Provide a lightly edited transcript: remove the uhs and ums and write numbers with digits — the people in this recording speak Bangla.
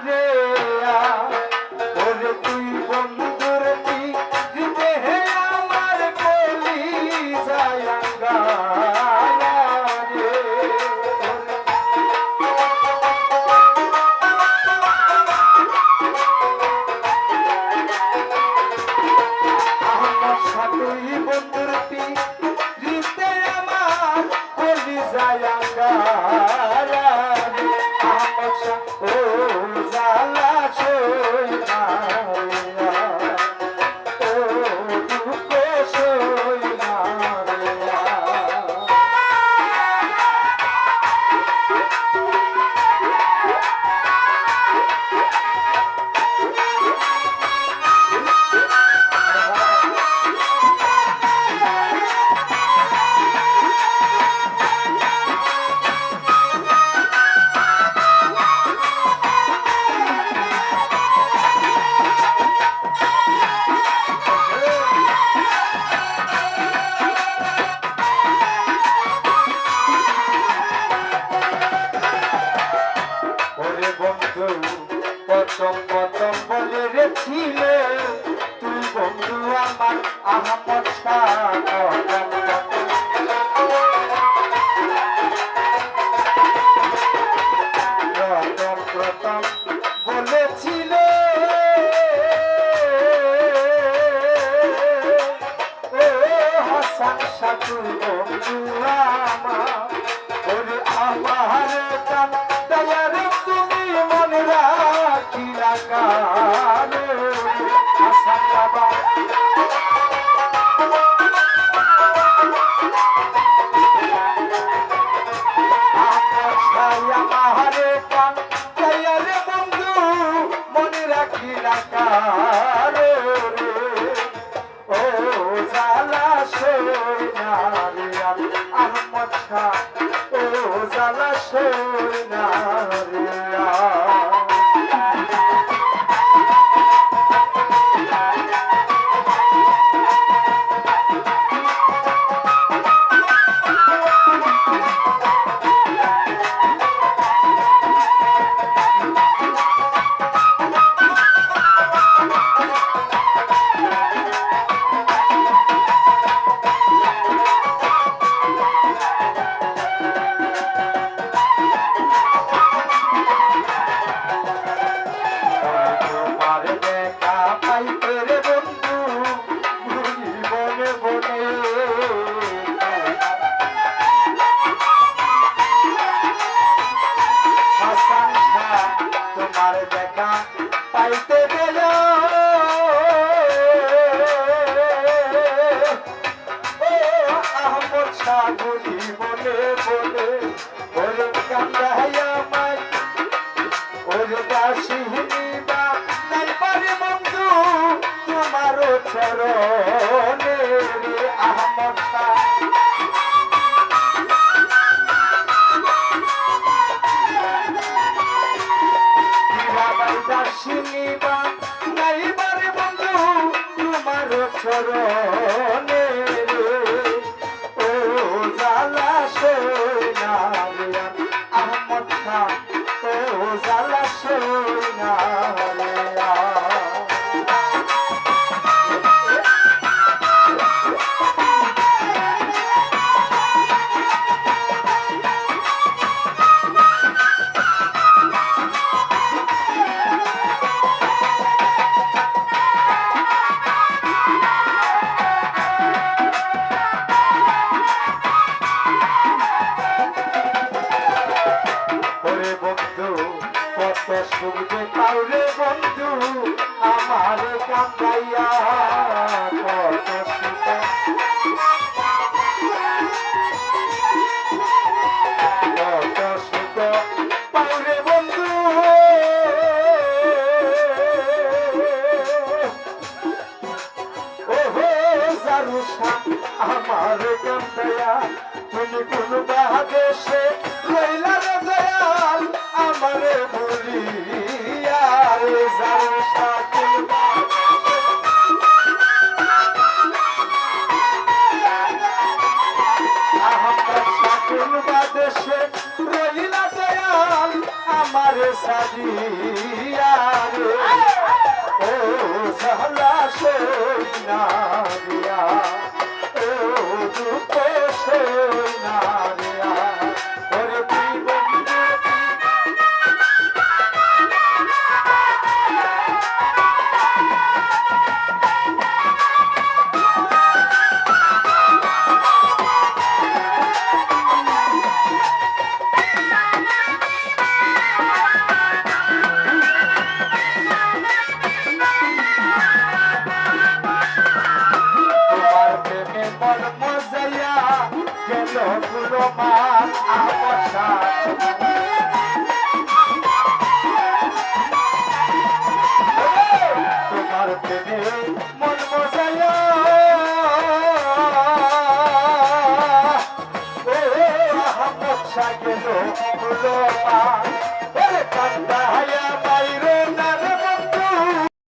রে ওরে তুই বন্ধুর দিতে হে আমার কলি যায় আঙ্গারা রে আমার সাথেই বন্ধুর দিতে আমার কলি যায় আঙ্গারা ও জালা সই না ও দুঃখ সই না প্রথম প্রথম বলে রেছিলে তুই বন্ধু আমার আহমদ শাহ প্রথম প্রথম বলেছিল ও হাসান শাহ তুই বন্ধু আমার ওরে আমার কান দয়ার তুমি মনে রাখিলা কানে হাসান বাবা আমারে কান দয়ার বন্ধু মনে রাখিলা কানে ও জালা সই না রে আহমদ শাহ ও জালা সই না রে তোমার দেখা পাইতে গেল ও আহমদ শাহ বুঝি বলে বলে ওরে কান্দাইয়া মাই ওরে দাসিনী বা নাই পারে বন্ধু তোমার চরণে রে আহমদ শাহ দাসিনীবা নাইবারে বন্ধু তোমার চরণে ও জালা সই না রে আহমদ শাহ ও জালা সই না রে সুখ যে পাওরে বন্ধু আমার কান্দাইয়া কত সুখ কত সুখ পাওরে বন্ধু ওহো জারুষা আমার কান্দাইয়া তুমি কোন বাদেশে রইলা রে দয়াল আমারে ভুলিয়া রে জারুষা কোন বাদেশে রইলা দয়াল আমারে সাজিয়া ও সাহলা সই না দিয়া ও দুঃখ সই না দিয়া ওরে তুই বন্ধু মন মজাইয়া গেল পুরো মাস আমার শাশুড়ি